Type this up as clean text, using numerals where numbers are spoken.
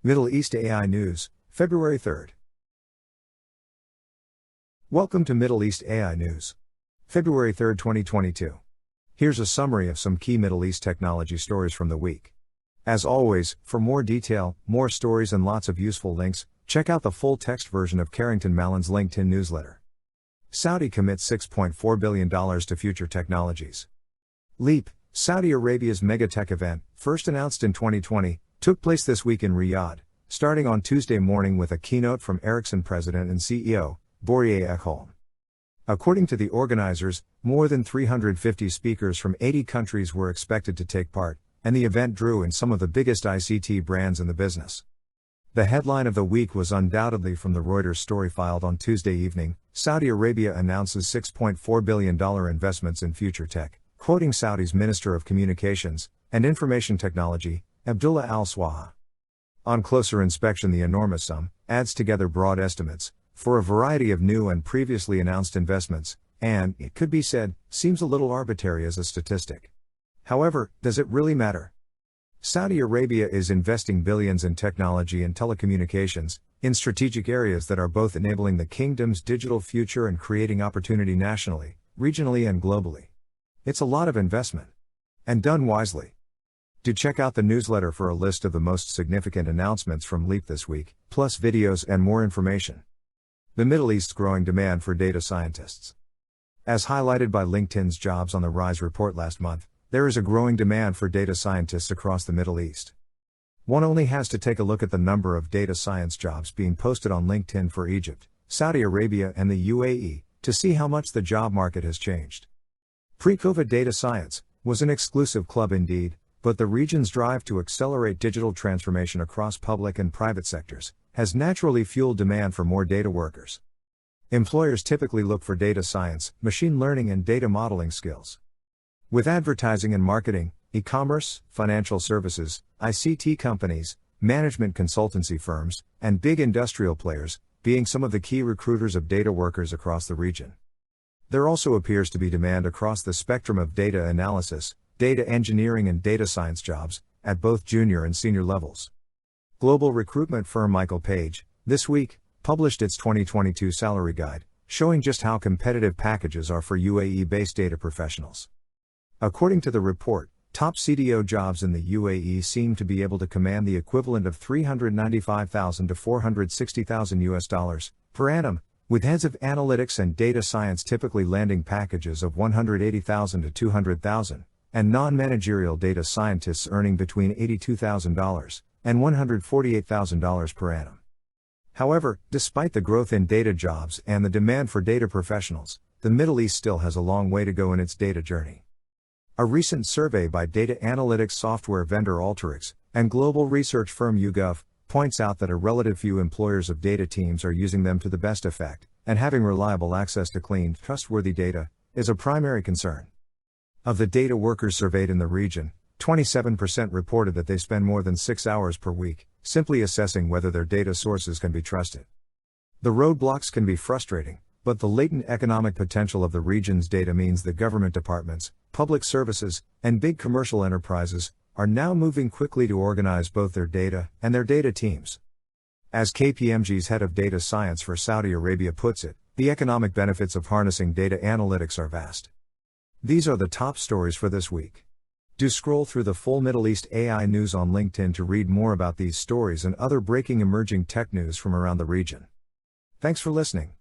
Middle East AI News, February 3rd. Welcome to Middle East AI News. February 3rd, 2022. Here's a summary of some key Middle East technology stories from the week. As always, for more detail, more stories and lots of useful links, check out the full text version of Carrington Malin's LinkedIn newsletter. Saudi commits $6.4 billion to future technologies. LEAP, Saudi Arabia's megatech event, first announced in 2020, took place this week in Riyadh, starting on Tuesday morning with a keynote from Ericsson President and CEO, 𝗯𝗶𝗹𝗶𝗹𝗶𝗹𝗶. According to the organizers, more than 350 speakers from 80 countries were expected to take part, and the event drew in some of the biggest ICT brands in the business. The headline of the week was undoubtedly from the Reuters story filed on Tuesday evening. Saudi Arabia announces $6.4 billion investments in future tech, quoting Saudi's Minister of Communications and Information Technology, 𝗯𝗶𝗹𝗶𝗹𝗶. On closer inspection, the enormous sum adds together broad estimates for a variety of new and previously announced investments, and, it could be said, seems a little arbitrary as a statistic. However, does it really matter? Saudi Arabia is investing billions in technology and telecommunications, in strategic areas that are both enabling the kingdom's digital future and creating opportunity nationally, regionally and globally. It's a lot of investment. And done wisely. Do check out the newsletter for a list of the most significant announcements from LEAP this week, plus videos and more information. The Middle East's growing demand for data scientists. As highlighted by LinkedIn's Jobs on the Rise report last month, there is a growing demand for data scientists across the Middle East. One only has to take a look at the number of data science jobs being posted on LinkedIn for Egypt, Saudi Arabia and the UAE, to see how much the job market has changed. Pre-COVID data science was an exclusive club indeed, but the region's drive to accelerate digital transformation across public and private sectors has naturally fueled demand for more data workers. Employers typically look for data science, machine learning and data modeling skills. With advertising and marketing, e-commerce, financial services, ICT companies, management consultancy firms, and big industrial players being some of the key recruiters of data workers across the region. There also appears to be demand across the spectrum of data analysis, data engineering and data science jobs, at both junior and senior levels. Global recruitment firm Michael Page, this week, published its 2022 salary guide, showing just how competitive packages are for UAE-based data professionals. According to the report, top CDO jobs in the UAE seem to be able to command the equivalent of $395,000 to $460,000 per annum, with heads of analytics and data science typically landing packages of $180,000 to $200,000. And non-managerial data scientists earning between $82,000 and $148,000 per annum. However, despite the growth in data jobs and the demand for data professionals, the Middle East still has a long way to go in its data journey. A recent survey by data analytics software vendor Alteryx and global research firm YouGov points out that a relative few employers of data teams are using them to the best effect, and having reliable access to clean, trustworthy data is a primary concern. Of the data workers surveyed in the region, 27% reported that they spend more than 6 hours per week, simply assessing whether their data sources can be trusted. The roadblocks can be frustrating, but the latent economic potential of the region's data means that government departments, public services, and big commercial enterprises are now moving quickly to organize both their data and their data teams. As KPMG's head of data science for Saudi Arabia puts it, the economic benefits of harnessing data analytics are vast. These are the top stories for this week. Do scroll through the full Middle East AI news on LinkedIn to read more about these stories and other breaking emerging tech news from around the region. Thanks for listening.